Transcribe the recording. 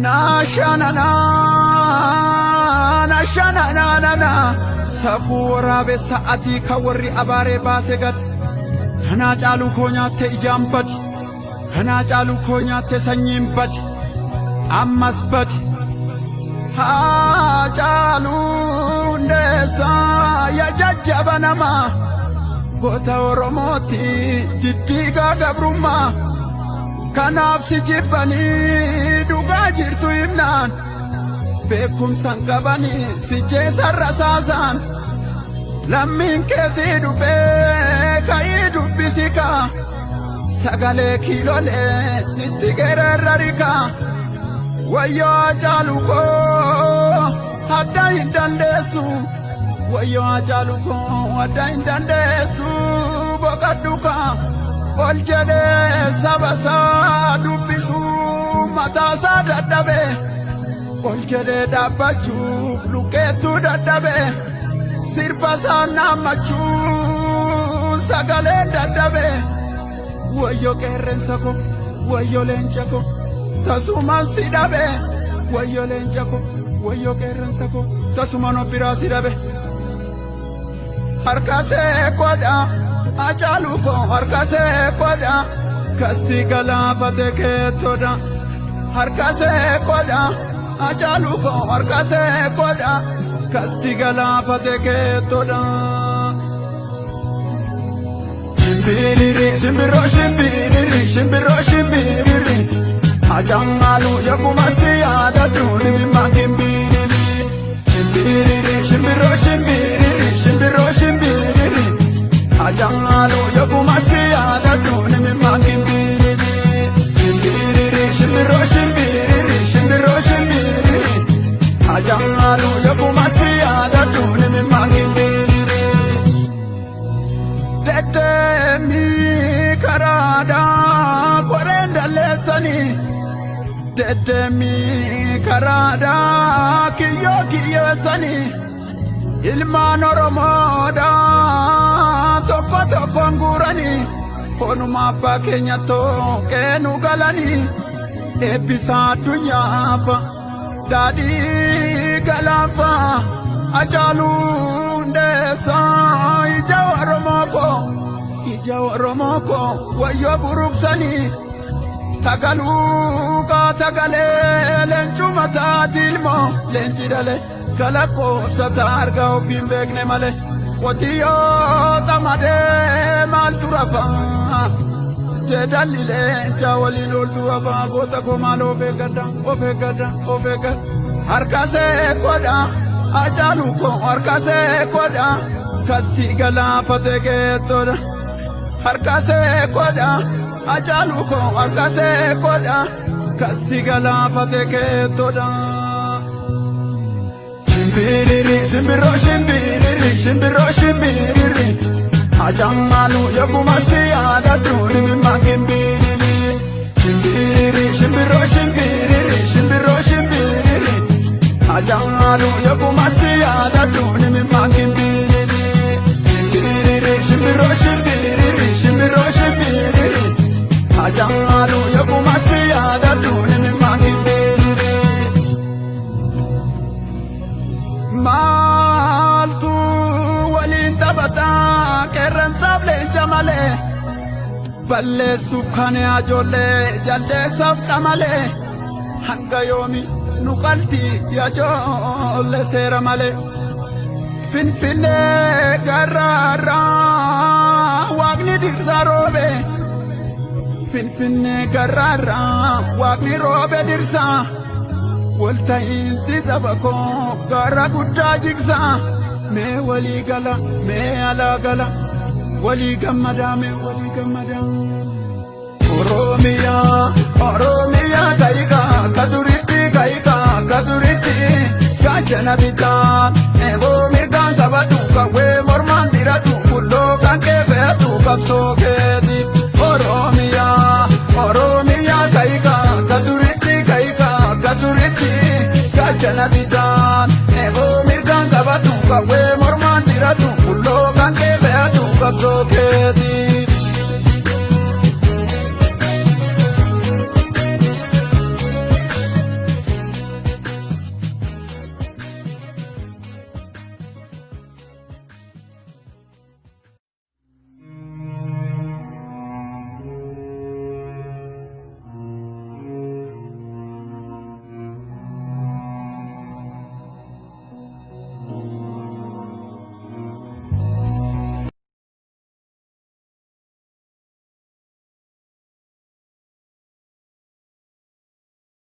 Nashanana, nashanana, safura be saati kawarri abare basegat. Hana chalu konya te ijambati, hana chalu konya te sanyimbati, ammas bati. Ha chalu ndesa ya jajjabanama, gota oromoti diddiga gabruma. Kanaaf si jibbani dhugaa jirtu himnaan beekumsan qabani si jeessa rasaasan lammiin keessi dhufee ka'ii dubbisi kaa sagalee kiilolee itti geerarrari kaa wayyoo Hacaalu koo adda hin dandeessu wayyoo Hacaalu koo adda hin dandeessu boqadhu kaa ol jedhee saba isaa dubbisu mataa isaa dadhabe ol jedhee dhaabbachuuf luqqeettuu dadhabe sirba isaa naammachuun sagaleen dadhabe wayyoo qeerrensa ko wayyoo leenca ko tasumaan si dhabe wayyoo leenca ko wayyoo qeerrensa ko tasumaan of biraa si dhabe harka seekoodha Hacaalu ko harka seekoodha kasi galaafate keettoodha harka seekoodha Hacaalu ko harka seekoodha kasi galaafate keettoodha. Shimbiriri shimbiroo shimbiriri shimbiroo shimbiriri Hacaalu yakuma si yaadadhu dhimma kimbiriri shimbiriri shimbiroo shimbiriri shimbiroo shimbiriri Hacaalu yakuma si yaadadhu dhimma kimbiriri shimbiriri shimbiroo shimbiriri shimbiroo shimbiriri Hacaalu yakuma si yaadadhu dhimma kimbiriri deddeemi karaadha koreen dalleessani deddeemi karaadha kiyyoo kiyyeessani ilmaan Oromoodha tokko tokkoon guurani foonuma abbaa keenya tooqeenu galani eebbisa addunyaaf daadhii galaafa Hacaalu ndeessaa ija Oromoo ko wayyoo buruqsani tagaluuqa tagalee leencu mataati ilmoo leenci dhale kalaqoobsata argaa ofiin beekne male qotiyyoo xamadee maaltu rafaa jedhalli leenca waliin ooltu hafaa goota koo maal of eeggadha harka seekoodha Hacaalu ko harka seekoodha kasi galaafate keettoodha harka seekoodha Hacaalu ko harka seekoodha kasi galaafate keettoodha. Shimbiriri shimbiroo shimbiriri shimbiroo shimbiriri Hacaalu yakuma si yaadadhu dhimma kimbiriri shimbiriri shimbiroo shimbiriri shimbiroo shimbiriri Hacaalu yakuma si yaadadhu dhimma kimbiriri shimbiriri shimbiroo shimbiriri shimbiroo shimbiriri Hacaalu yakuma si yaadadhu dhimma kimbiriri maaltu waliin taphataa qeerransaaf leenca malee balleessuuf kan ijoollee jaldeessaaf qamalee hanga yoomi nu qalti ijoollee seera malee Finfinnee garraarraa waaqni dirsaa roobe Finfinnee garraarraa waaqni roobe dirsaa walta'iinsi saba koo gaara guddaa jigsaa mee walii gala mee alaa gala walii gammadaa mee walii gammadaa Oromiyaa kayikaa katuritti gaachana bitaan eeboo mirgaan qabadhu kawwee mormaan diradhu kulloo kan kee fe'adhu qabsoo keeti Oromiyaa kayikaa katuritti gaachana bitaan eeboo mirgaan qabadhu kawwee mormaan diradhu kulloo kan kee fe'adhu qabsoo keeti.